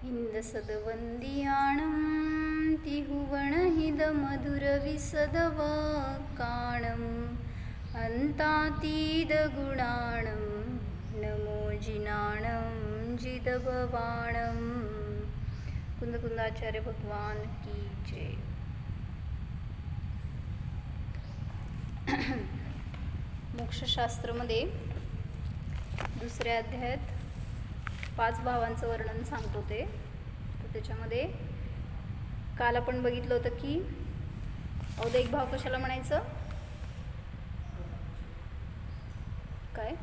इंदसदवंदियाणं तिहुवणहिदमधुरविसदवकाणम् अन्तातीदगुणाणं नमो जिनाणं जिदभवाणं। कुंदकुंदाचार्य भगवान की जय। मोक्षशास्त्रमध्ये दुसऱ्या अध्यायात 5 भावांचं वर्णन सांगतो ते. तर त्याच्यामध्ये काल आपण बघितलं होतं की औदैहिक भाव कशाला म्हणायचं, काय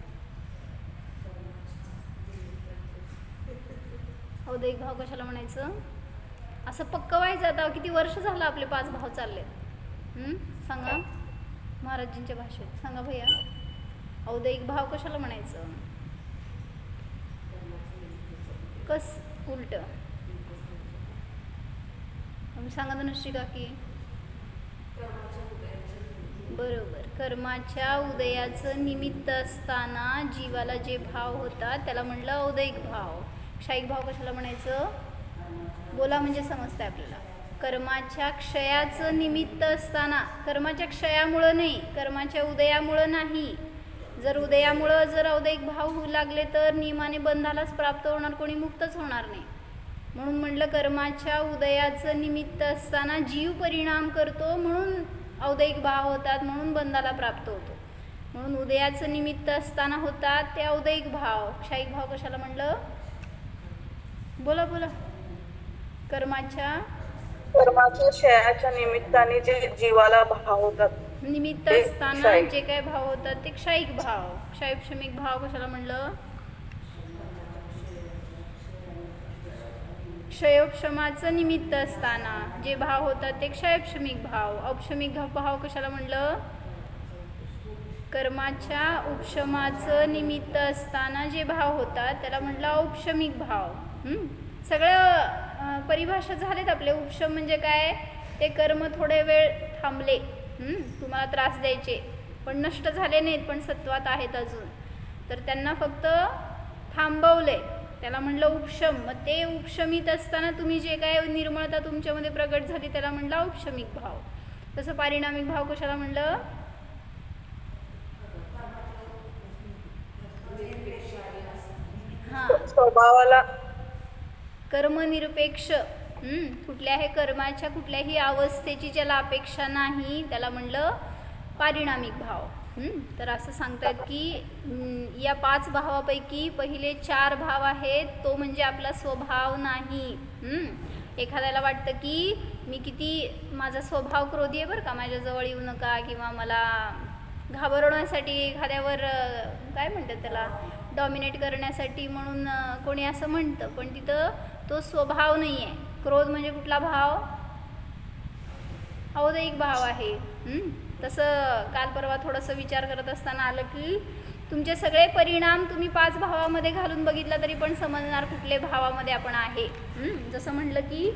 औदैहिक भाव कशाला म्हणायचं. असं पक्क व्हायचं आता किती वर्ष झालं आपले 5 भाव चाललेत. सांगा महाराजींच्या भाषेत सांगा भैया, औदैहिक भाव कशाला म्हणायचं. कस उलट सांगा धनुश्री काकी. बरोबर, कर्माच्या उदयाचं निमित्त असताना जीवाला जे भाव होतात त्याला म्हणलं औदैहिक भाव. क्षायिक भाव कशाला म्हणायचं, बोला म्हणजे समजतंय आपल्याला. कर्माच्या क्षयाचं निमित्त असताना, कर्माच्या क्षयामुळं नाही, कर्माच्या उदयामुळं नाही. जर उदयामुळं जर औदैहिक भाव होऊ लागले तर नियमाने बंधालाच प्राप्त होणार, कोणी मुक्तच होणार नाही. म्हणून म्हटलं कर्माच्या उदयाचं निमित्त असताना जीव परिणाम करतो म्हणून औदैहिक भाव होतात, म्हणून बंधाला प्राप्त होतो. म्हणून उदयाचं निमित्त असताना होतात ते औदैहिक भाव. क्षायिक भाव कशाला म्हणलं, बोला बोला. कर्माच्या क्षयाच्या निमित्ताने जे जीवाला भाव होतात, निमित्त असताना जे काय भाव होतात ते क्षायिक भाव. क्षयक्षमिक भाव कशाला म्हणलं, क्षयोक्षमाचं निमित्त असताना जे भाव होतात ते क्षयक्षमिक भाव. औक्षमिक भाव कशाला म्हणलं, कर्माच्या उपशमाचं निमित्त असताना जे भाव होतात त्याला म्हटलं औक्षमिक भाव. सगळं परिभाषा झालेत आपले. उपशम म्हणजे काय, ते कर्म थोडे वेळ थांबले, तुम्हाला त्रास द्यायचे पण नष्ट झाले नाहीत, पण सत्वात आहेत अजून, तर त्यांना फक्त थांबवले, त्याला म्हणलं उपशम. मग ते उपशमित असताना तुम्ही जे काय निर्मळता तुमच्यामध्ये प्रगट झाली त्याला म्हणलं औक्षमिक भाव. तसं पारिणामिक भाव कशाला म्हणलं, स्वभावाला कर्मनिरपेक्ष, कुठल्याही कर्माच्या कुठल्याही अवस्थेची ज्याला अपेक्षा नाही त्याला म्हणलं पारिणामिक भाव. तर असं सांगतायत की या 5 भावापैकी पहिले 4 भाव आहेत तो म्हणजे आपला स्वभाव नाही. एखाद्याला वाटतं की मी किती, माझा स्वभाव क्रोधी आहे बरं का, माझ्याजवळ येऊ नका, किंवा मला घाबरवण्यासाठी एखाद्यावर काय म्हणतात त्याला, डॉमिनेट करण्यासाठी म्हणून कोणी असं म्हणतं, पण तिथं तो स्वभाव नाही आहे. क्रोध म्हणजे कुठला भाव, औदैहिक भाव आहे. तसं काल परवा थोडंसं विचार करत असताना आलं की तुमचे सगळे परिणाम तुम्ही 5 भावामध्ये घालून बघितला तरी पण समजणार कुठले भावामध्ये आपण आहे. जसं म्हणलं की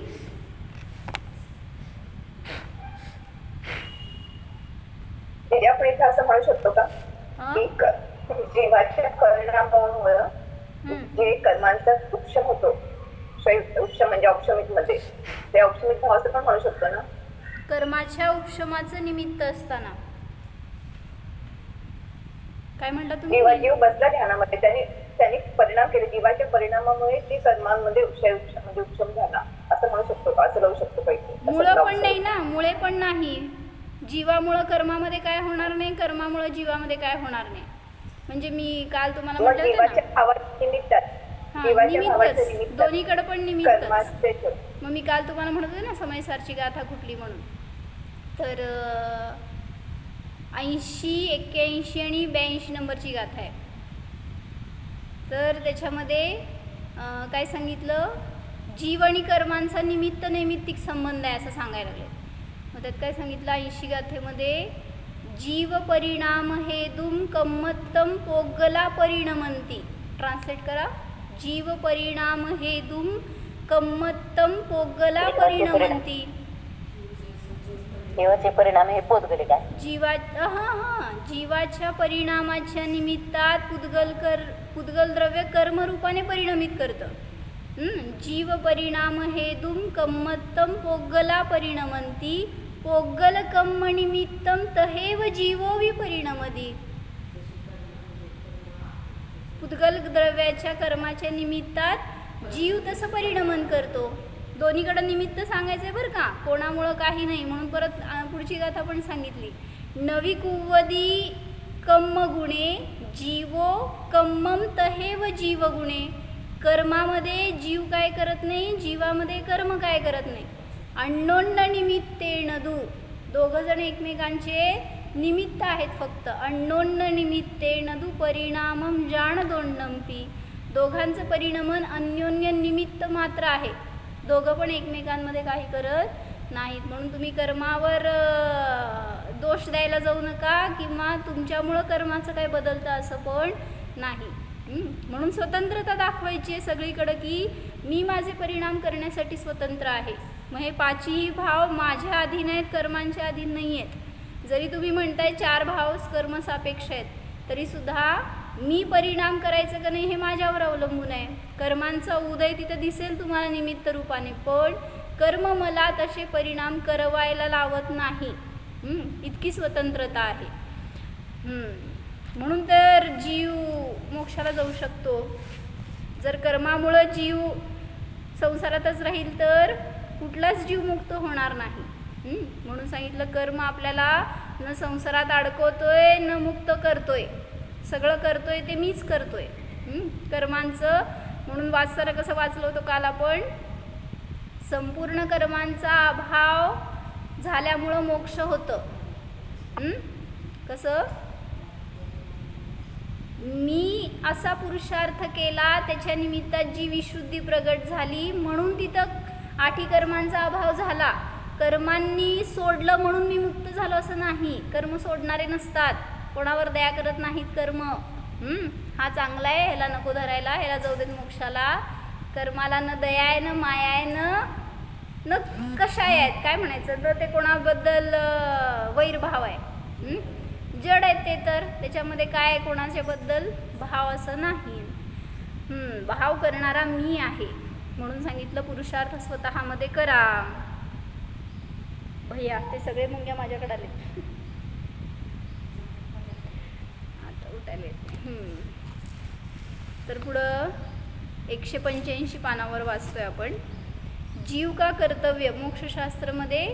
आपण इथे असं म्हणू शकतो का, जीवाच्या परिणामामुळे जे कर्मांचा उपशम होतो, उपशम म्हणजे औक्षमिक मध्ये, ते औक्षमिक भाव असं पण म्हणू शकतो ना. कर्माच्या उपशमाचं निमित्त असताना काय म्हणला तुम्ही, जीव बसला ध्यानामध्ये, त्यांनी परिणाम केले, जीवाच्या परिणामामुळे ते कर्मांमध्ये उपशम झाला असं म्हणू शकतो का, असं लावू शकतो पाहिजे. मुळं पण नाही ना, मुळे पण नाही. जीवामुळं कर्मामध्ये काय होणार नाही, कर्मामुळं जीवामध्ये काय होणार नाही. म्हणजे मी काल तुम्हाला म्हटलं निमित्तच, दोन्हीकडे पण निमित्त. मग मी काल तुम्हाला म्हणत होते ना समयसारची गाथा कुठली म्हणून, तर 80, 81 आणि 82 नंबरची गाथा आहे. तर त्याच्यामध्ये काय सांगितलं, जीव आणि कर्मांचा निमित्त नैमित्तिक संबंध आहे असं सांगायला लागले. मग त्यात काय सांगितलं 80 गाथेमध्ये, जीव परिणाम हेतुम कम्मत्तम पोगला परिणमंती. ट्रान्सलेट करा, जीव परिणाम हेतुम कम्मत्तम पोगला परिणमंती. जीवाचे परिणाम हे पोदगले काय, जीवाच्या परिणामाच्या निमित्तात पुद्गल द्रव्य कर्मरूपाने परिणमित करतं. जीव परिणाम हेतुम कम्मत्तम पोग्गला परिणमंती पोग्गल कम्म निमित्तम तहेव जीवो विपरिणमती. पुद्गल द्रव्याच्या कर्माच्या निमित्तात जीव तसं परिणमन करतो. दोन्हीकडे निमित्त सांगायचंय बरं का, कोणामुळं काही नाही. म्हणून परत पुढची गाथा पण सांगितली. नवी कुवदी कम्म गुणे जीवो कम्मम तहेव जीव गुणे. कर्मामध्ये जीव काय करत नाही, जीवामध्ये कर्म काय करत नाही. अण्णोन्न निमित्तेन दोघं जण एकमेकांचे निमित्त आहेत फक्त. अण्णोन्न निमित्तेन परिणामम जाणदोंडंपी. दोघांचं परिणमन अन्योन्य निमित्त मात्र आहे. दोघं पण एकमेकांमध्ये काही करत नाहीत. म्हणून तुम्ही कर्मावर दोष द्यायला जाऊ नका किंवा तुमच्यामुळं कर्माचं काय बदलतं असं पण नाही. म्हणून स्वतंत्रता दाखवायची आहे सगळीकडं की मी माझे परिणाम करण्यासाठी स्वतंत्र आहे. मग हे पाचही भाव माझ्या अधीन आहेत, कर्मांच्या अधीन नाही आहेत. जरी तुम्ही म्हणताय 4 भाव कर्मसापेक्ष आहेत तरीसुद्धा मी परिणाम करायचं का नाही हे माझ्यावर अवलंबून आहे. कर्मांचा उदय तिथं दिसेल तुम्हाला निमित्त रूपाने, पण कर्म मला तसे परिणाम करवायला लावत नाही. इतकी स्वतंत्रता आहे. म्हणून तर जीव मोक्षाला जाऊ शकतो. जर कर्मामुळं जीव संसारातच राहील तर कुठलाच जीव मुक्त होणार नाही. म्हणून सांगितलं कर्म आपल्याला न संसारात अडकवतोय न मुक्त करतोय. सगळं करतोय ते मीच करतोय. कर्मांचं म्हणून वाचताना कसं वाचलं होतं काल आपण, संपूर्ण कर्मांचा अभाव झाल्यामुळं मोक्ष होतं. कसं, मी असा पुरुषार्थ केला त्याच्या निमित्तात जी विशुद्धी प्रगट झाली म्हणून तिथं 8 कर्मांचा अभाव झाला. कर्मांनी सोडलं म्हणून मी मुक्त झालो असं नाही. कर्म सोडणारे नसतात, कोणावर दया करत नाहीत कर्म. हा चांगला आहे, ह्याला नको धरायला, ह्याला जाऊ देत मोक्षाला. कर्माला न दया आहे न माया आहे न कशाय आहेत, काय म्हणायचं, न ते कोणाबद्दल वैरभाव आहे. जड आहेत ते तर, त्याच्यामध्ये काय कोणाच्याबद्दल भाव असं नाही. भाव करणारा मी आहे. म्हणून सांगितलं पुरुषार्थ स्वतःमध्ये करा. भैया ते सगळे मुंग्या माझ्याकडे आले आता उठायले. तर पुढं 185 पानावर वाचतोय आपण. जीव का कर्तव्य मोक्षशास्त्रमध्ये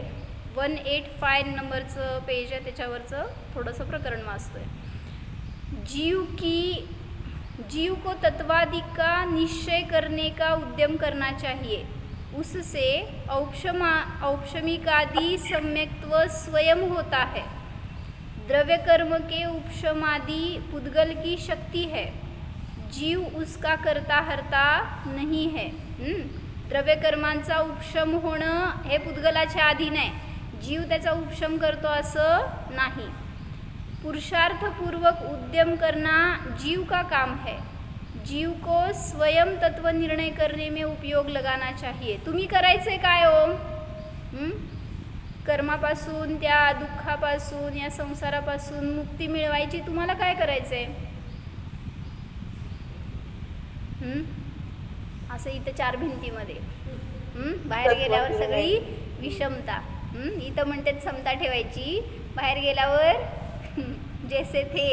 185 नंबरचं पेज आहे, त्याच्यावरचं थोडंसं प्रकरण वाचतोय. जीव को तत्वादि का निश्चय करने का उद्यम करना चाहिए. उससे औपशमिकादि सम्यक्त्व स्वयं होता है. द्रव्य कर्म के उपशमादि पुद्गल की शक्ति है. जीव उसका करता हरता नहीं है. द्रव्य कर्मांचा उपशम होणं हे पुद्गलाच्या अधीन आहे. जीव त्याचा उपशम करतो असं नाही. पुरुषार्थपूर्वक उद्यम करना जीव का काम है. जीव को स्वयं तत्व निर्णय करने में उपयोग लगाना चाहिए. तुम्ही करायचे काय हो? कर्मापासून, त्या दुःखापासून, या संसारापासून मुक्ती मिळवायची तुम्हाला काय करायचंय? असं इथं 4 भिंतीमध्ये बाहेर गेल्यावर सगळी विषमता. इथं म्हणते समता ठेवायची, बाहेर गेल्यावर जैसे थे.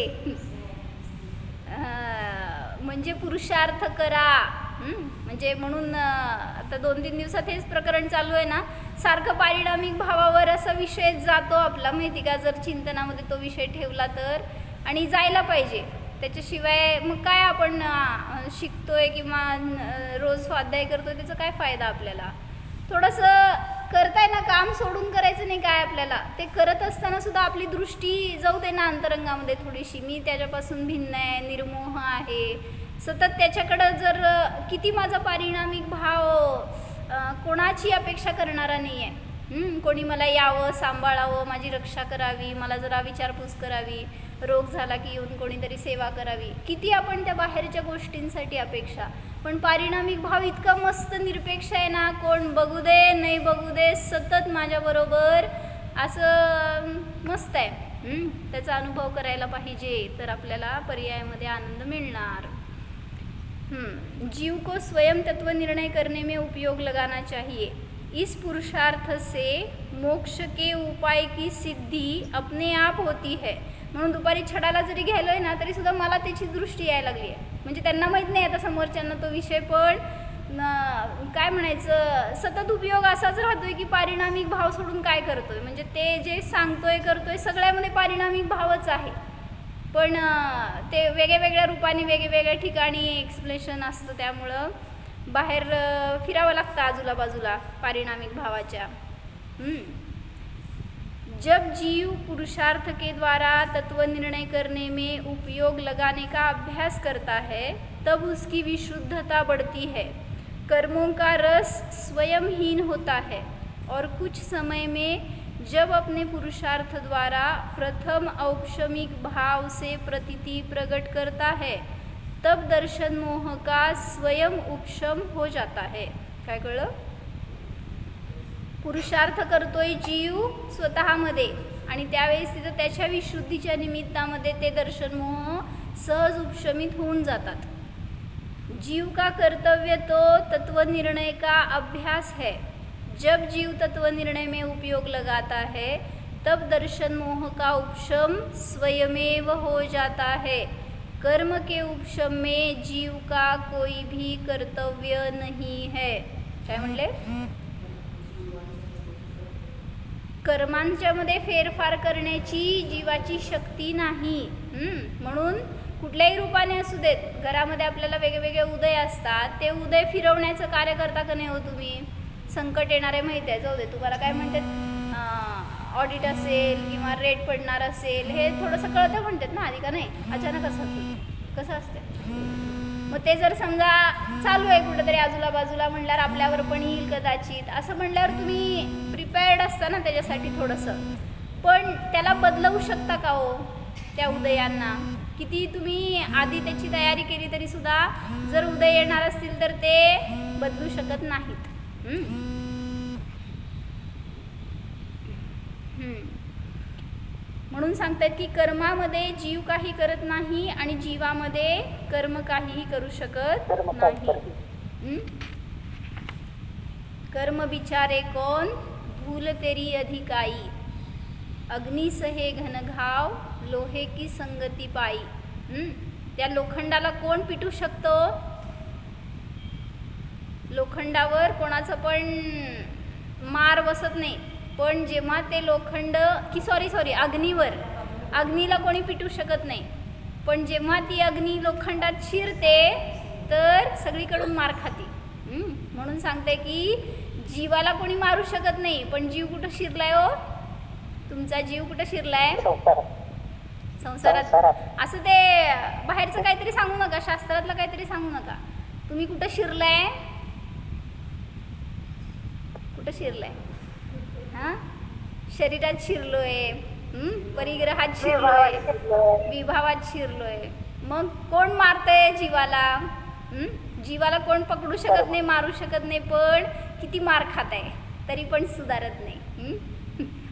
म्हणजे पुरुषार्थ करा. म्हणजे म्हणून आता 2-3 दिवसात हेच प्रकरण चालू आहे ना, सारखं पारिणामिक भावावर असा विषय जातो आपला, माहिती का. जर चिंतनामध्ये तो विषय ठेवला तर, आणि जायला पाहिजे. त्याच्याशिवाय मग काय आपण शिकतोय किंवा रोज स्वाध्याय करतोय त्याचा काय फायदा आपल्याला. थोडंसं करताय ना, काम सोडून करायचं नाही काय आपल्याला. ते करत असताना सुद्धा आपली दृष्टी जाऊ दे ना अंतरंगामध्ये थोडीशी. मी त्याच्यापासून भिन्न आहे, निर्मोह आहे, सतत त्याच्याकडं. जर किती माझा पारिणामिक भाव कोणाची अपेक्षा करणारा नाही आहे. कोणी मला यावं, सांभाळावं, माझी रक्षा करावी, मला जरा विचारपूस करावी, रोग झाला की येऊन कोणीतरी सेवा करावी. किती आपण त्या बाहेरच्या गोष्टींसाठी अपेक्षा. पण पारिणामिक भाव इतका मस्त निरपेक्ष आहे ना, कोण बघू दे नाही बघू दे, सतत माझ्याबरोबर असं मस्त आहे. त्याचा अनुभव करायला पाहिजे, तर आपल्याला पर्यायामध्ये आनंद मिळणार. जीव को स्वयं तत्व निर्णय करने में उपयोग लगाना चाहिए। इस पुरुषार्थ से मोक्ष के उपाय की सिद्धी अपने आप होती है। म्हणून दुपारी छडाला जरी घ्यायलोय ना तरी सुद्धा मला त्याची दृष्टी यायला लागली आहे. म्हणजे त्यांना माहीत नाही आता समोरच्यांना तो विषय, पण काय म्हणायचं सतत उपयोग असाच राहतोय की पारिणामिक भाव सोडून काय करतोय. म्हणजे ते जे सांगतोय करतोय सगळ्यामध्ये पारिणामिक भावच आहे, पण ते वेगळ्या रूपाने वेगवेगळ्या ठिकाणी एक्सप्लेशन असतं. त्यामुळं बाहेर फिरावं लागतं आजूला बाजूला पारिणामिक भावाच्या. जब जीव पुरुषार्थ के द्वारा तत्व निर्णय करने में उपयोग लगाने का अभ्यास करता है तब उसकी विशुद्धता बढ़ती है, कर्मों का रस स्वयंहीन होता है और कुछ समय में जब अपने पुरुषार्थ द्वारा प्रथम औपशमिक भाव से प्रतीति प्रकट करता है तब दर्शन मोह का स्वयं उपशम हो जाता है. काय कळलं? पुरुषार्थ करतोय जीव स्वतःमध्ये आणि त्यावेळेस तिथं त्याच्या विशुद्धीच्या निमित्तामध्ये ते दर्शन मोह सहज उपशमित होऊन जातात. जीव का कर्तव्य तो तत्व निर्णय का अभ्यास है. जब जीव तत्व निर्णय में उपयोग लगाता है तब दर्शन मोह का उपशम स्वयमेव हो जाता है. कर्म के उपशम में जीव का कोई भी कर्तव्य नहीं है. काय म्हणले? कर्मांच्या मध्ये फेरफार करण्याची जीवाची शक्ती नाही. म्हणून कुठल्याही रूपाने असू देत, घरामध्ये आपल्याला वेगवेगळे उदय असतात, ते उदय फिरवण्याचं कार्य करता का नाही हो तुम्ही? संकट येणारे माहीत आहे, जाऊ दे तुम्हाला काय म्हणतात, ऑडिट असेल किंवा रेट पडणार असेल, हे थोडंसं कळतं म्हणतात ना आधी, का नाही? अचानक कसं असतं. मग ते जर समजा चालू आहे कुठेतरी आजूला बाजूला म्हणल्यावर आपल्यावर पण येईल कदाचित, असं म्हणल्यावर तुम्ही प्रिपेअर्ड असता ना त्याच्यासाठी थोडंसं. पण त्याला बदलवू शकता का हो त्या उदयांना? किती तुम्ही आधी त्याची तयारी केली तरी सुद्धा जर उदय येणार असतील तर ते बदलू शकत नाहीत. म्हणून सांगतात की कर्मामध्ये जीव काही करत नाही आणि जीवामध्ये कर्म काहीही करू शकत नाही. कर्म बिचारे कौन भूल तेरी अधिकाई, अग्नि सहे घन घाव लोहे की संगती पाई. त्या लोखंडाला कोण पिटू शकतो? लोखंडावर कोणाचं पण मार बसत नाही, पण जेव्हा ते लोखंड की सॉरी अग्नीला कोणी पिटू शकत नाही, पण जेव्हा ती अग्नी लोखंडात शिरते तर सगळीकडून मार खाती. म्हणून सांगते की जीवाला कोणी मारू शकत नाही, पण जीव कुठं शिरलाय हो? तुमचा जीव कुठं शिरलाय? संसारात. असं ते बाहेरचं काहीतरी सांगू नका, शास्त्रातलं काहीतरी सांगू नका. तुम्ही कुठं शिरलाय? कुठं शिरलाय? शरीरात शिरलोय, परिग्रहात शिरलोय, विभावात शिरलोय. मग कोण मारतंय जीवाला? जीवाला कोण पकडू शकत नाही, मारू शकत नाही, पण किती मार खात आहे तरी पण सुधारत नाही.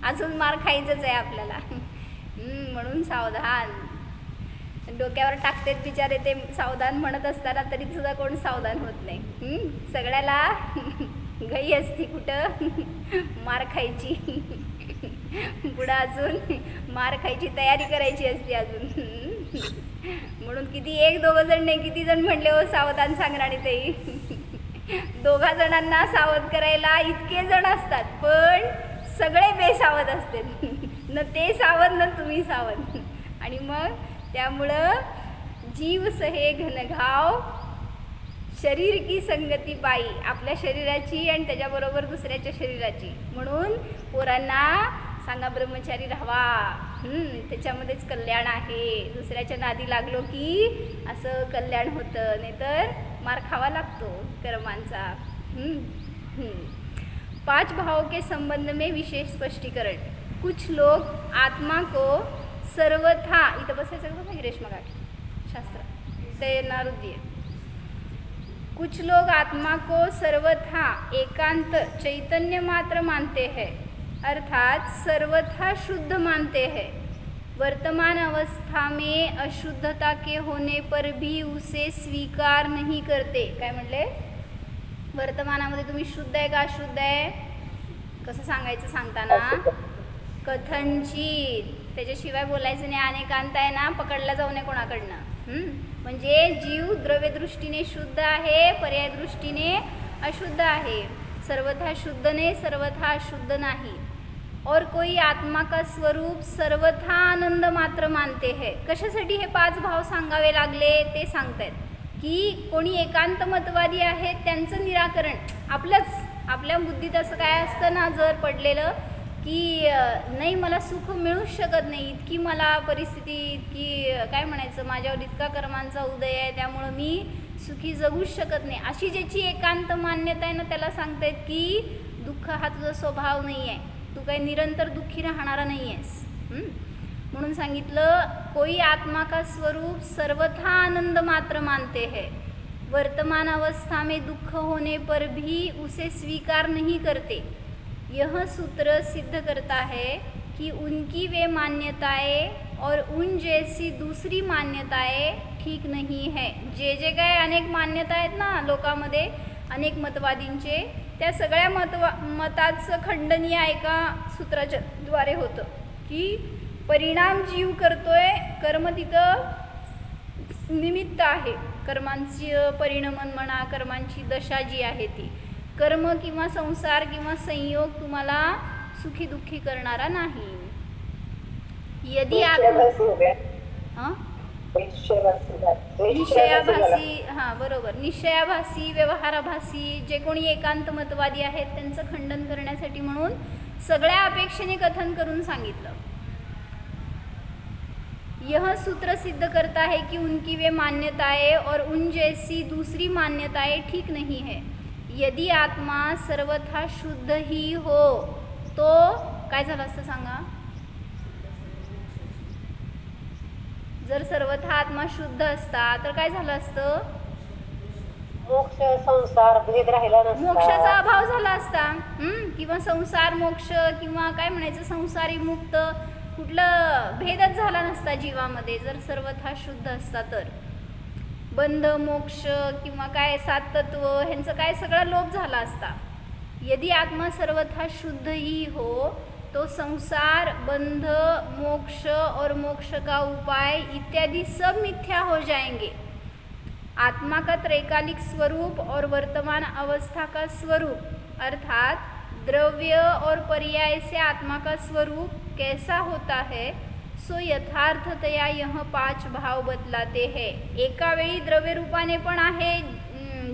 अजून मार खायचंच आहे आपल्याला. म्हणून सावधान. डोक्यावर टाकतेत बिचारे ते सावधान म्हणत असताना तरी सुद्धा कोण सावधान होत नाही. सगळ्याला घाई असती कुठं मार खायची, पुढं अजून मार खायची तयारी करायची असते अजून. म्हणून किती एक दोघं जण नाही, किती जण म्हणले हो सावधान सांगणारे ताई. 2 जणांना सावध करायला इतके जण असतात, पण सगळे बेसावध असतात. न ते सावध न तुम्ही सावध. आणि मग त्यामुळं जीव सहे घनघाव शरीर की संगती पायी, आपल्या शरीराची आणि त्याच्याबरोबर दुसऱ्याच्या शरीराची. म्हणून पोरांना सांगा ब्रह्मचारी राहावा, त्याच्यामध्येच कल्याण आहे. दुसऱ्याच्या नादी लागलो की असं कल्याण होतं, नाहीतर मार खावा लागतो कर्मांचा. 5 भावों के संबंध में विशेष स्पष्टीकरण. कुछ लोग आत्मा को सर्वथा, इथं बसायचं बघा रेश्मा काठी शास्त्र ते नारुद्य. कुछ लोग आत्मा को सर्वथा एकांत चैतन्य मात्र मानते हैं, अर्थात सर्वथा शुद्ध मानते हैं. वर्तमान अवस्था में अशुद्धता के होने पर भी उसे स्वीकार नहीं करते. काय म्हणले? वर्तमानामध्ये तुम्ही शुद्ध आहे का अशुद्ध आहे कसं सांगायचं सांगताना कथनचित, त्याच्याशिवाय बोलायचं नाही. अनेकांत आहे ना, पकडला जाऊ नये कोणाकडनं. म्हणजे जीव द्रव्यदृष्टीने शुद्ध आहे, पर्याय दृष्टीने अशुद्ध आहे. सर्वथा शुद्ध नाही, सर्वथा अशुद्ध नाही. और कोई आत्मा का स्वरूप सर्वथा आनंद मात्र मानते है. कशासाठी हे 5 भाव सांगावे लागले ते सांगतायत की कोणी एकांत मतवादी आहेत त्यांचं निराकरण. आपल्या बुद्धीत असं काय असतं ना, जर पडलेलं की नाही मला सुख मिळूच शकत नाही, इतकी मला परिस्थिती, इतकी काय म्हणायचं, माझ्यावर इतका कर्मांचा उदय आहे, त्यामुळं मी सुखी जगूच शकत नाही, अशी ज्याची एकांत मान्यता आहे ना, त्याला सांगतायत की दुःख हा तुझा स्वभाव नाही आहे, तू काही निरंतर दुःखी राहणारा नाही आहेस. म्हणून सांगितलं कोई आत्मा का स्वरूप सर्वथा आनंद मात्र मानते है, वर्तमान अवस्था में दुख होने पर भी उसे स्वीकार नहीं करते. यह सूत्र सिद्ध करता है कि उनकी वे मान्यताएं और उन जैसी दूसरी मान्यताएं ठीक नहीं है. जे काय अनेक मान्यता आहेत ना लोकांमध्ये, अनेक मतवादींचे, त्या सगळ्या मताचं खंडन या एका सूत्राच्या द्वारे होतं की परिणाम जीव करतोय, कर्म तिथं निमित्त आहे, कर्मांची परिणमन म्हणा, कर्मांची दशा जी आहे ती, कर्म किंवा संसार किंवा संयोग तुम्हाला सुखी दुःखी करणारा नाही. यदि आप निश्चयाभासी, हां बरोबर, निश्चयाभासी, व्यवहाराभासी जे कोणी एकांत मतवादी आहेत त्यांचं खंडन करण्यासाठी म्हणून सगळ्या अपेक्षेने कथन करून सांगितलं. यह सूत्र सिद्ध करता है कि उनकी वे मान्यताएं और उन जैसी दूसरी मान्यताएं ठीक नहीं है. यदि आत्मा सर्वथा शुद्ध ही हो तो काय झालं असतं सांगा? जर सर्वथा आत्मा शुद्ध असता तर काय झालं असतं? मोक्ष संसार भेद राहिला नसता, मोक्षाचा अभाव झाला असता. किंवा संसार मोक्ष किंवा काय म्हणायचं संसारी मुक्त कुठलं भेदच झाला नसता जीवामध्ये जर सर्वथा शुद्ध असता तर. बंध मोक्ष किंवा काय सात तत्व ह्यांचं काय सगळा लोप झाला असता. यदि आत्मा सर्वथा शुद्ध ही हो तो संसार, बंध, मोक्ष और मोक्ष का उपाय इत्यादि सब मिथ्या हो जाएंगे. आत्मा का त्रैकालिक स्वरूप और वर्तमान अवस्था का स्वरूप अर्थात द्रव्य और पर्याय से आत्मा का स्वरूप कैसा होता है सो यथार्थतया यह 5 भाव बतलाते हैं. एका वेळी द्रव्य रूपाने पण आहे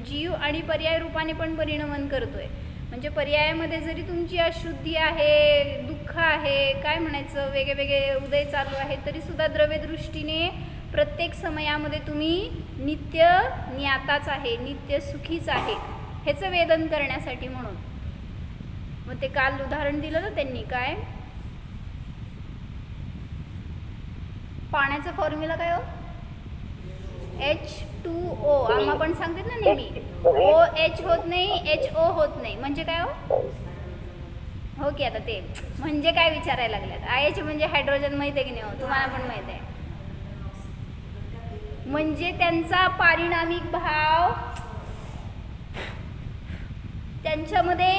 जीव आणि पर्याय रूपाने पण परिणमन करतोय. म्हणजे पर्यायामध्ये जरी तुमची अशुद्धी आहे, दुःख आहे, काय म्हणायचं वेगळे उदय चालू आहे, तरी सुद्धा द्रव्य दृष्टीने प्रत्येक समयामध्ये तुम्ही नित्य ज्ञाताच आहे, नित्य सुखीच आहे, ह्याचं वेदन करण्यासाठी म्हणून. मग ते काल उदाहरण दिलं ना त्यांनी, काय पाण्याचा फॉर्म्युला काय हो? H2O. आम्हा पण सांगतात ना नेहमी, OH होत नाही, HO होत नाही, म्हणजे काय हो की आता ते म्हणजे काय विचारायला लागल्यात. IH म्हणजे हायड्रोजन, माहिती आहे की नाही हो? तुम्हाला पण माहिती आहे. म्हणजे त्यांचा पारिणामिक भाव त्यांच्यामध्ये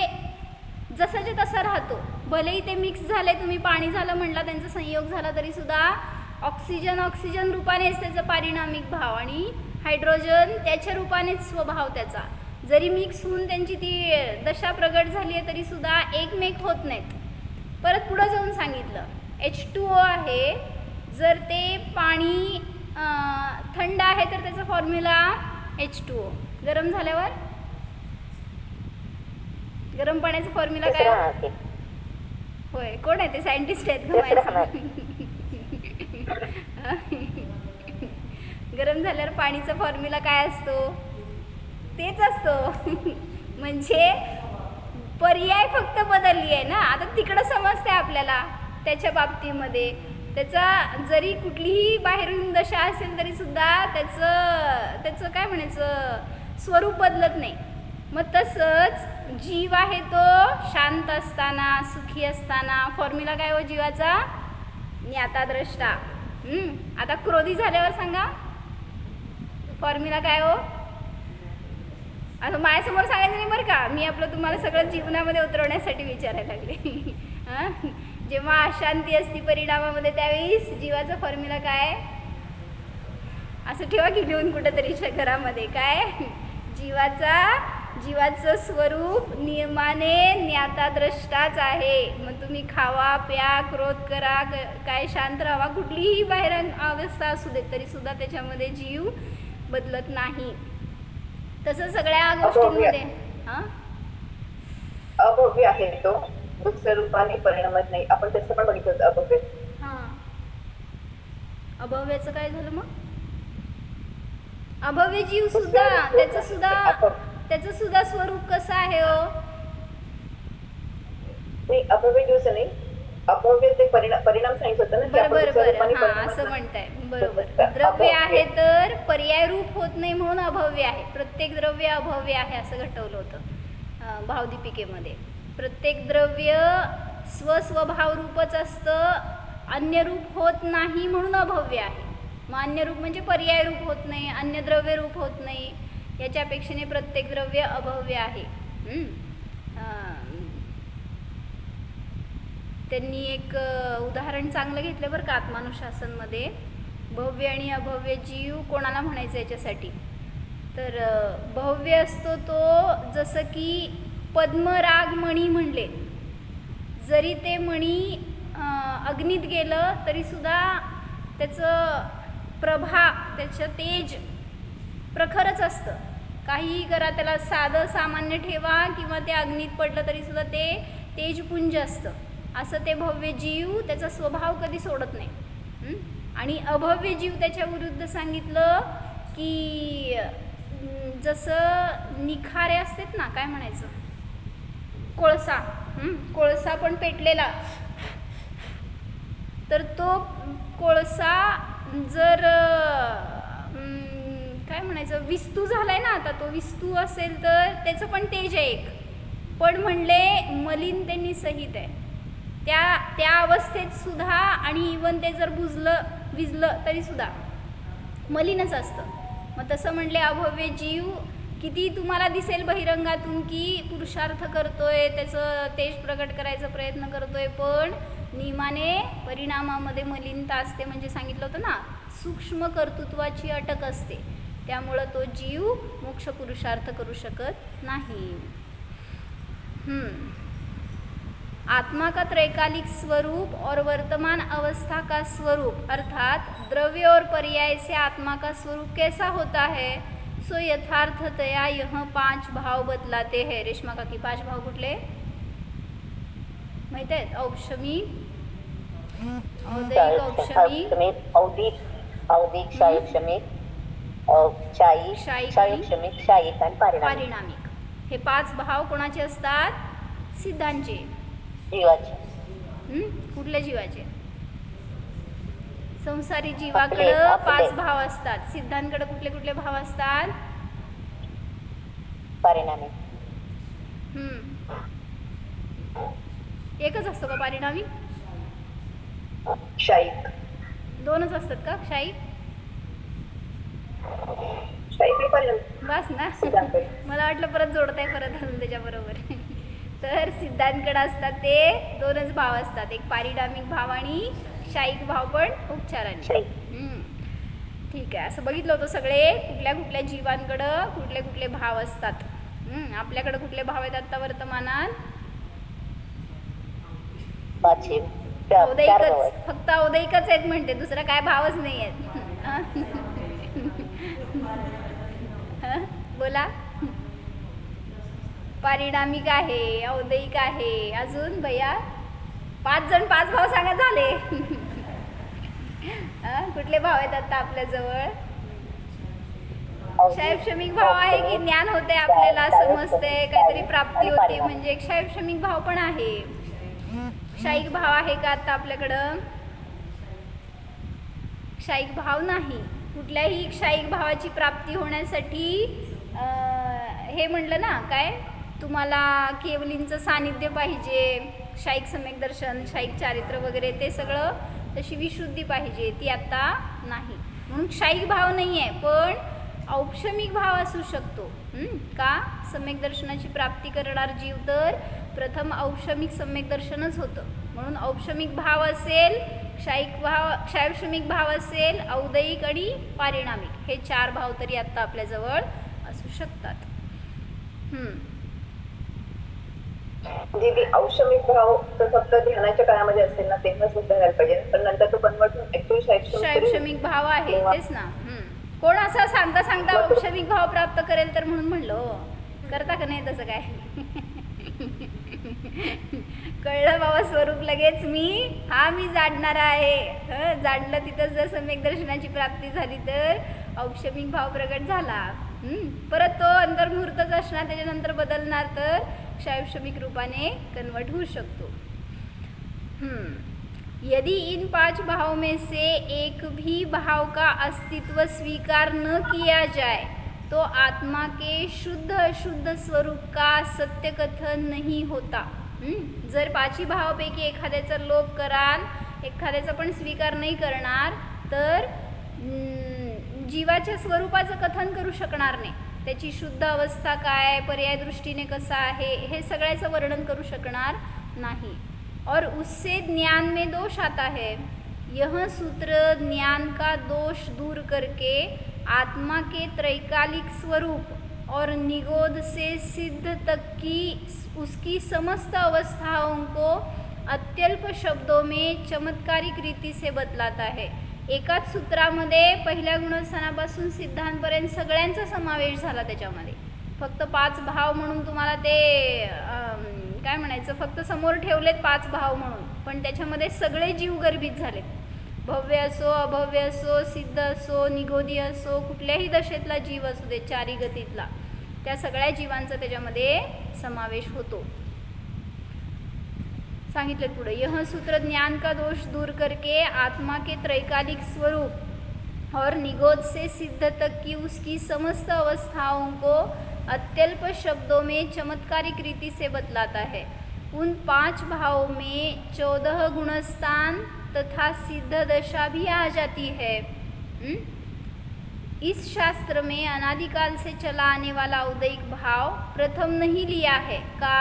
जसाच्या तसा राहतो. भलेही ते मिक्स झाले, तुम्ही पाणी झालं म्हटला, त्यांचा संयोग झाला, तरी सुद्धा ऑक्सिजन रूपानेच त्याचा पारिणामिक भाव आणि हायड्रोजन त्याच्या रूपानेच स्वभाव त्याचा. जरी मिक्स होऊन त्यांची ती दशा प्रगट झाली आहे तरी सुद्धा एकमेक होत नाहीत. परत पुढं जाऊन सांगितलं H2O आहे, जर ते पाणी थंड आहे तर त्याचा फॉर्म्युला H2O. गरम झाल्यावर गरम पाण्याचा फॉर्म्युला काय? होय, कोण आहे ते? सायंटिस्ट आहेत का? गरम झाल्यावर पाणीचा फॉर्म्युला काय असतो? तेच असतो. म्हणजे पर्याय फक्त बदलली आहे ना. आता तिकडं समजते आपल्याला त्याच्या बाबतीमध्ये. त्याचा जरी कुठलीही बाहेरून दशा असेल तरी सुद्धा त्याचं काय म्हणायचं स्वरूप बदलत नाही. मग तसंच जीव आहे तो शांत असताना, सुखी असताना फॉर्म्युला काय हो जीवाचा? ज्ञाताद्रष्टा. आता क्रोधी झाल्यावर सांगा फॉर्म्युला काय हो. आता माझ्यासमोर सांगायचं नाही बरं का, मी आपलं तुम्हाला सगळं जीवनामध्ये उतरवण्यासाठी विचारायला लागले. हां, जेव्हा अशांती असती परिणामामध्ये त्यावेळेस जीवाचा फॉर्म्युला काय, असं ठेवा की लिहून कुठेतरी घरामध्ये, काय जीवाचं स्वरूप नियमाने ज्ञाताद्रष्टाच आहे. मग तुम्ही खावा प्या क्रोध करा काय शांत राहा, कुठलीही बाहेर अवस्था असू दे तरी सुद्धा त्याच्यामध्ये जीव बदलत नाही. तसं सगळ्या गोष्टींमध्ये अभव्य आहे तो, दुसऱ्या रूपाने परिणामत नाही. आपण त्याचं पण बघितलं होतं अभव्य. हां, अभव्याचं काय झालं मग. अभव्य जीव सुद्धा त्याचं सुद्धा स्वरूप कसं आहे हो. नाही, अभव्य दिवस नाही, अभव्य ते परिणाम सांगितलं होतं ना. बरं हां, असं म्हणताय बरोबर. द्रव्य आहे तर पर्याय रूप होत नाही म्हणून अभव्य आहे. प्रत्येक द्रव्य अभव्य आहे असं घटवलं होतं भावदीपिकेमध्ये. प्रत्येक द्रव्य स्वभाव रूपच असतं, अन्य रूप होत नाही म्हणून अभव्य आहे. मग अन्य रूप म्हणजे पर्याय रूप होत नाही, अन्य द्रव्य रूप होत नाही, याच्या अपेक्षेने प्रत्येक द्रव्य अभव्य आहे. त्यांनी एक उदाहरण चांगलं घेतलं बरं का आत्मानुशासनमध्ये. भव्य आणि अभव्य जीव कोणाला म्हणायचं याच्यासाठी, तर भव्य असतो तो जसं की पद्मराग मणी म्हणले, जरी ते मणी अग्नीत गेलं तरीसुद्धा त्याचं प्रभा त्याचं तेज प्रखरच असतं. काहीही करा, त्याला साधं सामान्य ठेवा किंवा ते अग्नीत पडलं तरीसुद्धा ते तेजपुंज असतं. असं ते भव्य जीव त्याचा स्वभाव कधी सोडत नाही. आणि अभव्य जीव त्याच्या विरुद्ध सांगितलं की जसं निखारे असतात ना, काय म्हणायचं, कोळसा पण पेटलेला, तर तो कोळसा जर काय म्हणायचं विस्तू झालाय ना, आता तो विस्तू असेल तर त्याचं पण तेज आहे एक, पण म्हणले मलिनतेनी सहित आहे. त्या अवस्थेत सुद्धा आणि इवन ते जर विजलं तरी सुद्धा मलिनच असतं. मग तसं म्हणले अभव्य जीव किती तुम्हाला दिसेल बहिरंगातून की पुरुषार्थ करतोय, त्याचं तेज प्रकट करायचा प्रयत्न करतोय, पण नियमाने परिणामामध्ये मलिनता असते. म्हणजे सांगितलं होतं ना, सूक्ष्म कर्तृत्वाची अटक असते, त्यामुळं तो जीव मोक्ष पुरुषार्थ करू शकत नाही. आत्मा का त्रैकालिक स्वरूप और वर्तमान अवस्था का स्वरूप अर्थात द्रव्य और पर्याय से आत्मा का स्वरूप कैसा होता है, सो यथार्थतया यह 5 भाव बदलाते हैं. रेश्मा काकी 5 भाव कुठले माहित आहेत? औपशमिक, औदिक, औदिक, शाहीक्षमिक, शाहीक्षमिक, शाहीक आणि पारिणामिक. हे 5 भाव कोणाचे असतात? सिद्धांचे. जीवाचे. कुठल्या जीवाचे? संसारी जीवाकडं 5 भाव असतात. सिद्धांकडे कुठले कुठले भाव असतात? परिणामिक. एकच असतो का परिणामिक? शाहीक. 2च असतात का शाहीक? शाहीक परिणाम बस ना. मला वाटलं परत जोडताय परत अजून त्याच्याबरोबर. तर सिद्धांकडे असतात ते 2च भाव असतात, एक पारिणामिक भाव आणि शाहीक भाव पण उपचाराने. ठीक आहे, असं बघितलं होतं सगळे कुठल्या कुठल्या जीवांकडं कुठले कुठले भाव असतात. आपल्याकडे कुठले भाव आहेत आता वर्तमानात? औदैकच, फक्त औदैकच आहेत म्हणते, दुसरा काय भावच नाही आहेत. बोला. पारिणामिक आहे, औदैक आहे, अजून भैया 5 जण 5 भाव सांगा झाले. कुठले भाव आहेत आता आपल्याजवळ? क्षयक्षमिक भाव आहे की ज्ञान होते, आपल्याला समजते, काहीतरी प्राप्ती होते, म्हणजे एक क्षयक्षमिक भाव पण आहे. क्षयिक भाव आहे का आता आपल्याकडं? क्षयिक भाव नाही. कुठल्याही क्षयिक भावाची प्राप्ती होण्यासाठी हे म्हणलं ना, काय तुम्हाला केवलींचं सानिध्य पाहिजे, क्षयिक सम्यक दर्शन, क्षयिक चारित्र वगैरे, ते सगळं तशी विशुद्धी पाहिजे, ती आता नाही. म्हणून क्षायिक भाव नाही आहे, पण औक्षमिक भाव असू शकतो. का? सम्यक दर्शनाची प्राप्ती करणार जीव तर प्रथम औक्षमिक सम्यक दर्शनच होतं. म्हणून औक्षमिक भाव असेल, क्षायक्षमिक भाव असेल, औदयिक आणि पारिणामिक, हे 4 भाव तरी आता आपल्याजवळ असू शकतात. म्हणजे ती औषमिक भाव तर फक्त ध्यानाच्या काळामध्ये असेल ना, तेव्हा सुद्धा राहायला पाहिजे, पण नंतर तो कन्वर्ट होऊन ऍक्च्युअली क्षायक्षमिक भाव आहे, तेच ना. कोण असं सांगता सांगता औक्षमिक भाव प्राप्त करेल तर म्हणून म्हणलं, करता का नाही तसं काय? कळलं बाबा स्वरूप लगेच, मी जाणणार आहे. जाणलं तिथंच जर सम्यक दर्शनाची प्राप्ती झाली तर औक्षमिक भाव प्रगट झाला. परत तो अंतर्मुहूर्तच असणार, त्याच्यानंतर बदलणार तर क्षायक्षमिक रूपाने कन्वर्ट होऊ शकतो. यदि इन 5 भाव में से एक भी भाव का अस्तित्व स्वीकार न किया जाए तो आत्मा के शुद्ध अशुद्ध स्वरूप का सत्य कथन नहीं होता. जर 5 भावापैकी एखाद्याचा लोप कराल, एखाद्याचा पण स्वीकार नाही करणार, तर जीवाच्या स्वरूपाचं कथन करू शकणार नाही. त्याची शुद्ध अवस्था काय, पर्याय दृष्टीने कसा आहे, हे सगळ्याचं वर्णन करू शकणार नाही. और उससे ज्ञान में दोष आता है. यह सूत्र ज्ञान का दोष दूर करके आत्मा के त्रैकालिक स्वरूप और निगोद से सिद्ध तक की उसकी समस्त अवस्थाओं को अत्यल्प शब्दों में चमत्कारिक रीति से बतलाता है. एकाच सूत्रामध्ये पहिल्या गुणस्थानापासून सिद्धांपर्यंत सगळ्यांचा समावेश झाला. त्याच्यामध्ये फक्त 5 भाव म्हणून तुम्हाला ते काय म्हणायचं, फक्त समोर ठेवलेत 5 भाव म्हणून, पण त्याच्यामध्ये सगळे जीव गर्भित झालेत. भव्य असो, अभव्य असो, सिद्ध असो, निगोदी असो, कुठल्याही दशेतला जीव असू दे, 4 गतीतला, त्या सगळ्या जीवांचा त्याच्यामध्ये समावेश होतो. सांगितलं पुढे, यह सूत्र ज्ञान का दोष दूर करके आत्मा के त्रैकालिक स्वरूप और निगोद से सिद्ध तक की उसकी समस्त अवस्थाओं को अत्यल्प शब्दों में चमत्कारिक रीति से बतलाता है. उन 5 भावों में 14 गुणस्थान तथा सिद्ध दशा भी आ जाती है. इस शास्त्र में अनादिकाल से चला आने वाला औदयिक भाव प्रथम नहीं लिया है. का?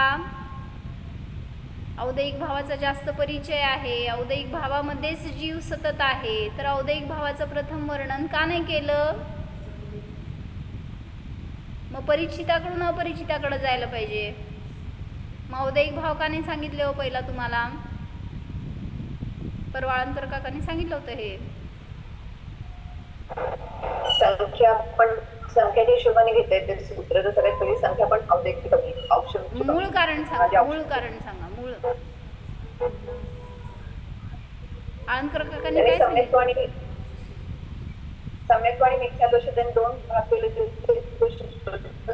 औदयिक भावाचा जास्त परिचय आहे, औदयिक भावामध्येच जीव सतत आहे, तर औदयिक भावाचं प्रथम वर्णन का नाही केलं? मग परिचिताकडून अपरिचिताकडे जायला पाहिजे. मग औदयिक भाव का नाही सांगितले हो पहिला तुम्हाला? परवाळणकर काकांनी सांगितलं होतं हे. संख्या पण संख्याच्या हिशोबाने घेते ते सूत्र, तर सगळ्यात पहिली संख्या पण औदयिक कमी, औक्षमिक मूळ कारण सांगा, मूळ कारण सांगा. मूळ आळंदकर काकांनी काय सांगितलं? सम्यक आणि मिथ्या दोष त्यांनी 2 भाग केले.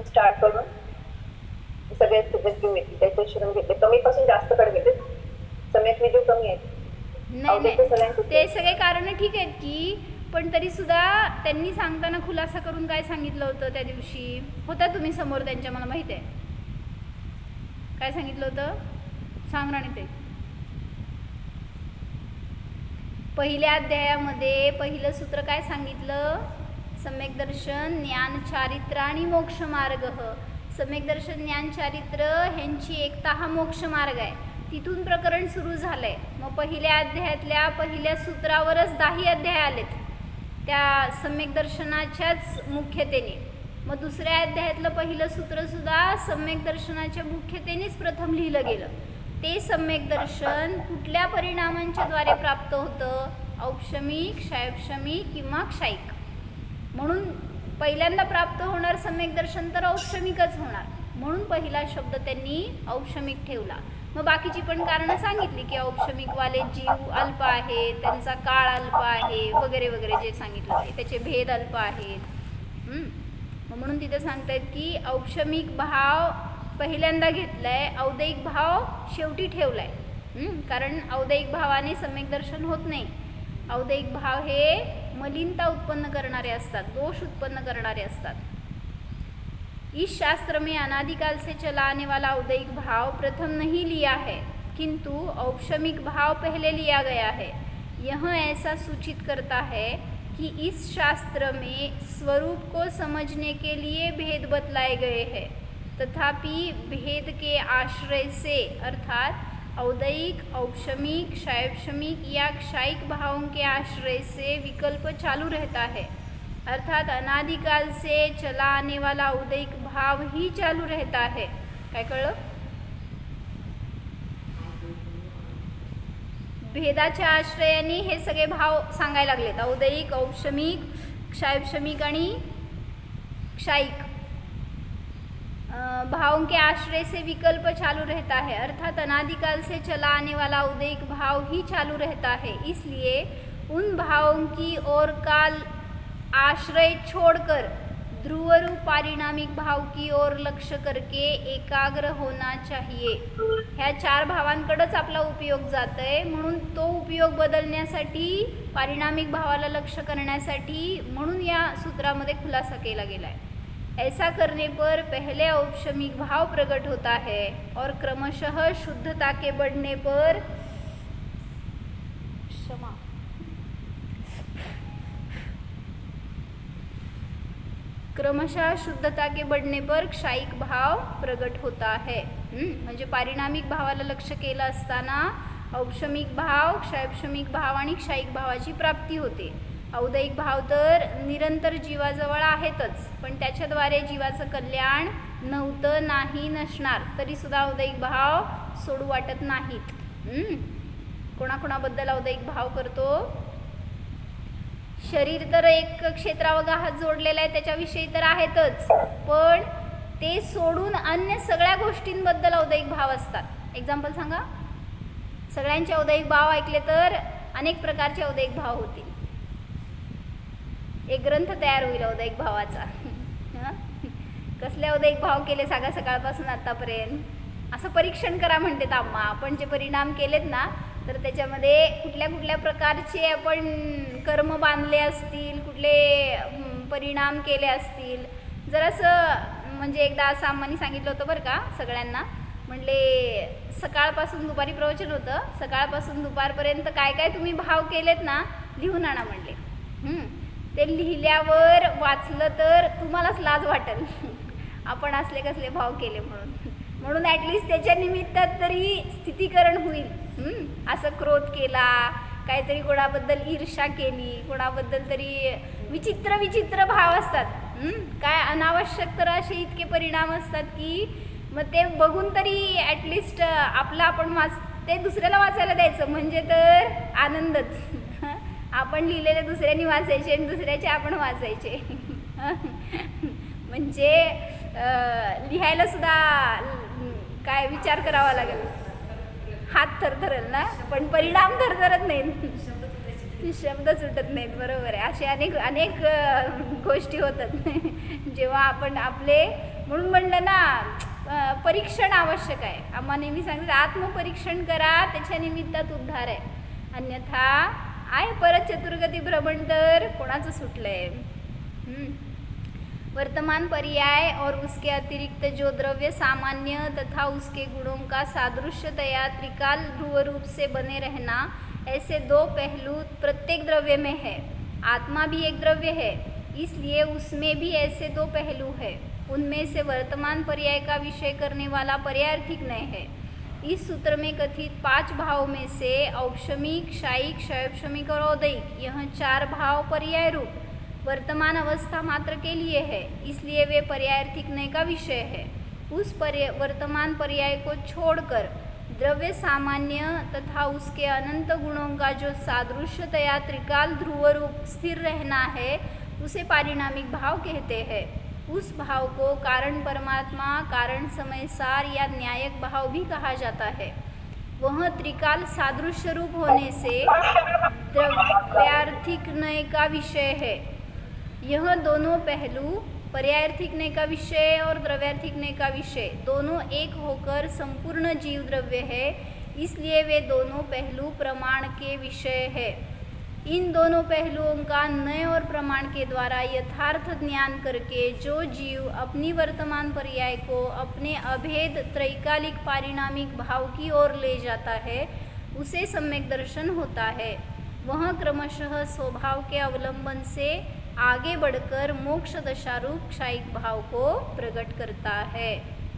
स्टार्ट करून सगळ्यात सब्जेक्टिव्ह मिळते त्याच्या हिशोबाने घेतले. कमी पासून जास्त कडे घेतले. सम्यक विजू कमी आहे. नाही, ते सगळे कारण ठीक आहेत की, पण तरी सुद्धा त्यांनी सांगताना खुलासा करून काय सांगितलं होतं त्या दिवशी? होता तुम्ही समोर त्यांच्या, मला माहित आहे. काय सांगितलं होतं? सांग राणी ते. पहिल्या अध्यायामध्ये पहिलं सूत्र काय सांगितलं? सम्यक दर्शन, ज्ञान, चारित्र आणि मोक्ष मार्ग. सम्यक दर्शन, ज्ञान, चारित्र ह्यांची एकता हा मोक्ष मार्ग आहे. तिथून प्रकरण सुरू झालंय. मग पहिल्या अध्यायातल्या पहिल्या सूत्रावरच 10 अध्याय आलेत त्या सम्यक दर्शनाच्याच मुख्यतेने. मग दुसऱ्या अध्यायातलं पहिलं सूत्र सुद्धा सम्यक दर्शनाच्या मुख्यतेनेच प्रथम लिहिलं गेलं. ते सम्यक दर्शन कुठल्या परिणामांच्या द्वारे प्राप्त होतं? औक्षमिक, क्षायक्षमिक किंवा क्षायिक. म्हणून पहिल्यांदा प्राप्त होणार सम्यक दर्शन तर औक्षमिकच होणार, म्हणून पहिला शब्द त्यांनी औक्षमिक ठेवला. मग बाकीची पण कारणं सांगितली की औक्षमिकवाले जीव अल्प आहेत, त्यांचा काळ अल्प आहे, वगैरे वगैरे जे सांगितलं आहे, त्याचे भेद अल्प आहेत. म्हणून तिथे सांगतायत की औक्षमिक भाव पहिल्यांदा घेतलाय, औदयिक भाव शेवटी ठेवलाय. कारण औदयिक भावाने सम्यक दर्शन होत नाही. औदयिक भाव हे मलिनता उत्पन्न करणारे असतात, दोष उत्पन्न करणारे असतात. इस शास्त्र में अनादिकाल से चला आने वाला औदयिक भाव प्रथम नहीं लिया है, किंतु औक्षमिक भाव पहले लिया गया है. यह ऐसा सूचित करता है कि इस शास्त्र में स्वरूप को समझने के लिए भेद बतलाए गए हैं, तथापि भेद के आश्रय से अर्थात औदैहिक, औपशमिक, क्षायपशमिक या क्षायिक भावों के आश्रय से विकल्प चालू रहता है। अर्थात अनादिकाल से चला आने वाला औदैहिक भाव ही चालू रहता है। काय कळलं? भेदाच्या आश्रयाने हे सगळे भाव सांगायला लागलेत, औदैहिक, औपशमिक, क्षायपशमिक आणि क्षायिक भावों के आश्रय से विकल्प चालू रहता है। अर्थात अनादिकाल से चला आने वाला औदैहिक भाव ही चालू रहता है, इसलिए उन भावों की ओर काल आश्रय छोड़कर ध्रुव रूप पारिणामिक भाव की ओर लक्ष्य करके एकाग्र होना चाहिए। ह्या 4 भावांकडेच आपला उपयोग जात आहे, म्हणून तो उपयोग बदलण्यासाठी, पारिणामिक भावाला लक्ष्य करण्यासाठी म्हणून या सूत्रामध्ये खुलासा केला गेला है। ऐसा करने पर पहले औपशमिक भाव प्रकट होता है और क्रमशः शुद्धता के बढ़ने पर क्रमशः शुद्धता के बढ़ने पर क्षायिक भाव प्रकट होता है। म्हणजे पारिणामिक भावाला लक्ष्य केलं असताना औपशमिक भाव, क्षायपशमिक भाव आणि क्षायिक भावाची प्राप्ती होते। औदैहिक भाव तर निरंतर जीवाजवळ आहेतच, पण त्याच्याद्वारे जीवाचं कल्याण नव्हतं, नाही, नसणार, तरी सुद्धा औदैहिक भाव सोडू वाटत नाहीत। कोणाकोणाबद्दल औदैहिक भाव करतो? शरीर तर एक क्षेत्रावगा हात जोडलेला आहे, त्याच्याविषयी तर आहेतच, पण ते सोडून अन्य सगळ्या गोष्टींबद्दल औदैहिक भाव असतात। एक्झाम्पल सांगा। सगळ्यांचे औदैहिक भाव ऐकले तर अनेक प्रकारचे औदैहिक भाव होतील। एक ग्रंथ तयार होईल औदैहिक भावाचा। कसले औदैहिक भाव केले सांगा सकाळपासून आतापर्यंत? असं परीक्षण करा म्हणते आम्हा। आपण जे परिणाम केलेत ना, तर त्याच्यामध्ये कुठल्या कुठल्या प्रकारचे आपण कर्म बांधले असतील, कुठले परिणाम केले असतील, जरासं म्हणजे एकदा असं आम्हानी सांगितलं होतं बरं का सगळ्यांना। म्हणले सकाळपासून दुपारी प्रवचन होतं, सकाळपासून दुपारपर्यंत काय काय तुम्ही भाव केलेत ना लिहून आणा म्हणले। ते लिहिल्यावर वाचलं तर तुम्हालाच लाज वाटेल आपण असले कसले भाव केले म्हणून ॲटलिस्ट त्याच्या निमित्तात तरी स्थितीकरण होईल। असं क्रोध केला, काहीतरी कोणाबद्दल ईर्ष्या केली, कोणाबद्दल तरी विचित्र विचित्र भाव असतात, काय अनावश्यक तर असे इतके परिणाम असतात की मग ते बघून तरी ॲटलिस्ट आपलं आपण ते दुसऱ्याला वाचायला द्यायचं म्हणजे तर आनंदच। आपण लिहिलेले दुसऱ्यांनी वाचायचे आणि दुसऱ्याचे आपण वाचायचे म्हणजे लिहायला सुद्धा काय विचार करावा लागेल, हात थरथरेल ना, पण परिणाम थरथरत नाहीत, शब्द सुटत नाहीत। बरोबर आहे, असे अनेक अनेक गोष्टी होतात जेव्हा आपण आपले, म्हणून म्हणलं ना परीक्षण आवश्यक आहे। आम्हा नेहमी सांगतात आत्मपरीक्षण करा, त्याच्या निमित्तात उद्धार आहे, अन्यथा आहे परत चतुर्गती भ्रमण तर कोणाचं सुटलंय। वर्तमान पर्याय और उसके अतिरिक्त जो द्रव्य सामान्य तथा उसके गुणों का सादृश्यतया त्रिकाल ध्रुव रूप से बने रहना, ऐसे 2 पहलू प्रत्येक द्रव्य में है। आत्मा भी एक द्रव्य है, इसलिए उसमें भी ऐसे 2 पहलू है। उनमें से वर्तमान पर्याय का विषय करने वाला पर्यायर्थिक नय है। इस सूत्र में कथित 5 भाव में से औपशमिक, क्षायिक, क्षयपशमिक और औदैहिक, यह 4 भाव पर्याय रूप वर्तमान अवस्था मात्र के लिए है, इसलिए वे पर्यायर्थिक नय का विषय है। उस वर्तमान पर्याय को छोड़कर द्रव्य सामान्य तथा उसके अनंत गुणों का जो सादृश्यतया त्रिकाल ध्रुव रूप स्थिर रहना है, उसे पारिणामिक भाव कहते हैं। उस भाव को कारण परमात्मा, कारण समय सार या न्यायक भाव भी कहा जाता है। वह त्रिकाल सादृश्य रूप होने से द्रव्यार्थिक नय का विषय है। यह दोनों पहलू, पर्यायर्थिक नय का विषय और द्रव्यार्थिक नय का विषय, दोनों एक होकर संपूर्ण जीव द्रव्य है, इसलिए वे दोनों पहलू प्रमाण के विषय है। इन दोनों पहलुओं का नय और प्रमाण के द्वारा यथार्थ ज्ञान करके जो जीव अपनी वर्तमान पर्याय को अपने अभेद त्रैकालिक पारिणामिक भाव की ओर ले जाता है, उसे सम्यक दर्शन होता है। वह क्रमशः स्वभाव के अवलंबन से आगे बढ़कर मोक्ष दशारूप क्षायिक भाव को प्रगट करता है.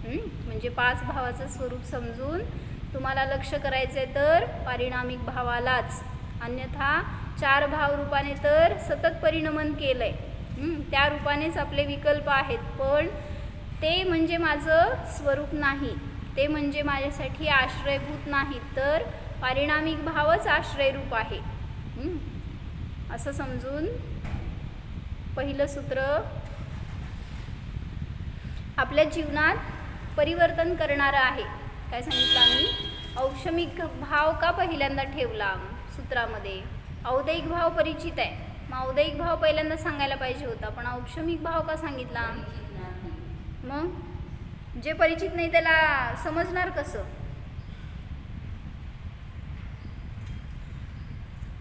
म्हणजे 5 भावाचं स्वरूप समजून तुम्हाला लक्ष करायचं आहे तर पारिणामिक भावालाच, अन्यथा 4 भाव रूपाने तर सतत परिणमन केलं आहे. त्या रूपानेच आपले विकल्प आहेत, पण ते म्हणजे माझं स्वरूप नाही, ते म्हणजे माझ्यासाठी आश्रयभूत नाही, तर पारिणामिक भावच आश्रयरूप आहे. असं समजून पहिलं सूत्र आपल्या जीवनात परिवर्तन करणारं आहे. काय सांगितलं आम्ही? औक्षमिक भाव का पहिल्यांदा ठेवला सूत्रामध्ये? औदैहिक भाव परिचित आहे, मग औदैहिक भाव पहिल्यांदा सांगायला पाहिजे होता, पण औक्षमिक भाव का सांगितला? मग जे परिचित नाही त्याला समजणार कसं?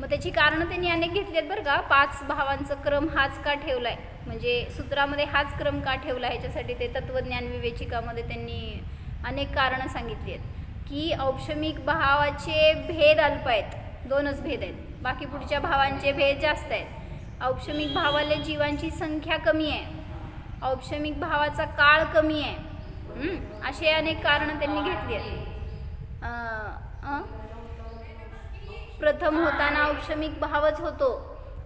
मग त्याची कारणं त्यांनी अनेक घेतली आहेत बरं का. 5 भावांचा क्रम हाच का ठेवला आहे, म्हणजे सूत्रामध्ये हाच क्रम का ठेवला आहे, ह्याच्यासाठी ते तत्त्वज्ञान विवेचिकामध्ये त्यांनी अनेक कारणं सांगितली आहेत. की औक्षमिक भावाचे भेद अल्प आहेत, 2च भेद आहेत, बाकी पुढच्या भावांचे भेद जास्त आहेत. औक्षमिक भावाला जीवांची संख्या कमी आहे, औक्षमिक भावाचा काळ कमी आहे, असे अनेक कारणं त्यांनी घेतली आहेत. प्रथम होताना औक्षमिक भावच होतो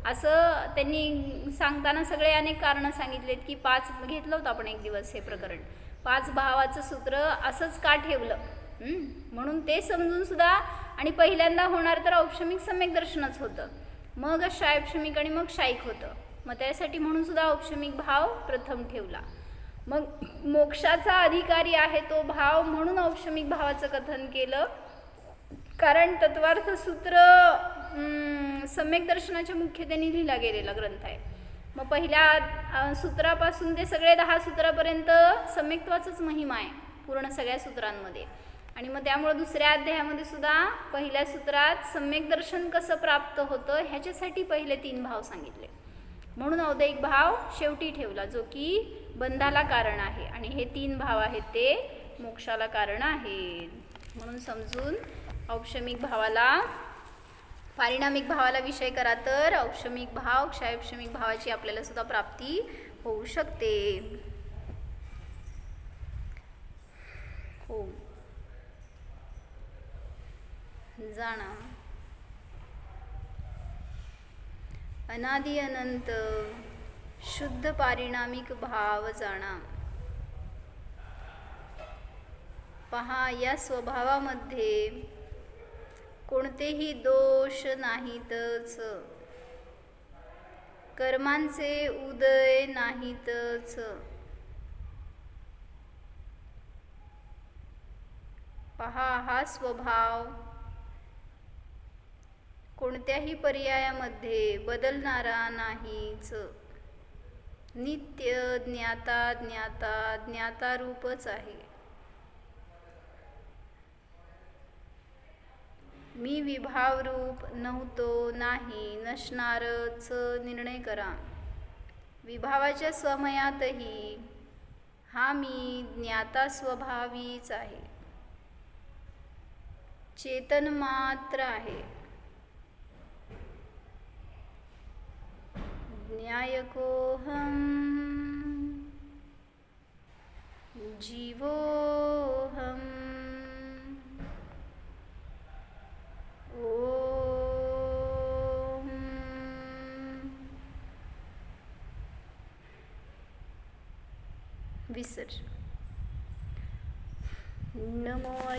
असं त्यांनी सांगताना सगळे अनेक कारणं सांगितलेत. की 5 घेतलं होतं आपण एक दिवस हे प्रकरण, 5 भावाचं सूत्र असंच का ठेवलं, म्हणून ते समजून सुद्धा. आणि पहिल्यांदा होणार तर औक्षमिक सम्यक दर्शनच होतं, मग क्षायक्षमिक आणि मग क्षायिक होतं, मग त्यासाठी म्हणून सुद्धा औक्षमिक भाव प्रथम ठेवला. मग मोक्षाचा अधिकारी आहे तो भाव म्हणून औक्षमिक भावाचं कथन केलं, कारण तत्वार्थ सूत्र सम्यक दर्शनाच्या मुख्यतेने लिहिला गेलेला ग्रंथ आहे. मग पहिल्या सूत्रापासून ते सगळे 10 सूत्रापर्यंत सम्यक्त्वाचाच महिमा आहे पूर्ण सगळ्या सूत्रांमध्ये. आणि मग त्यामुळे दुसऱ्या अध्यायामध्ये सुद्धा पहिल्या सूत्रात सम्यक दर्शन कसं प्राप्त होतं ह्याच्यासाठी पहिले 3 भाव सांगितले, म्हणून औदैहिक भाव शेवटी ठेवला, जो की बंधाला कारण आहे, आणि हे 3 भाव आहेत ते मोक्षाला कारण आहेत. म्हणून समजून औक्षमिक भावाला, पारिणामिक भावाला विषय करा तर औक्षमिक भाव क्षायक्षमिक भावाची आपल्याला सुद्धा प्राप्ती होऊ शकते. हो जाणा अनादि अनंत शुद्ध पारिणामिक भाव जाणा. पहा, या स्वभावामध्ये कोणतेही दोष नाहीतच, कर्मांचे उदय नाहीतच, पहा हा स्वभाव कोणत्याही पर्यायामध्ये बदलणारा नाहीच, नित्य ज्ञाता ज्ञाता ज्ञाता रूपच आहे. मी विभाव रूप नव्हतो, नाही, नसणारच निर्णय करा. विभावाच्या स्वमयातही हा मी ज्ञाता स्वभावीच आहे, चेतन मात्र आहे. ज्ञायकोऽहं जीवोऽहम् ओम विसर्ज. नमो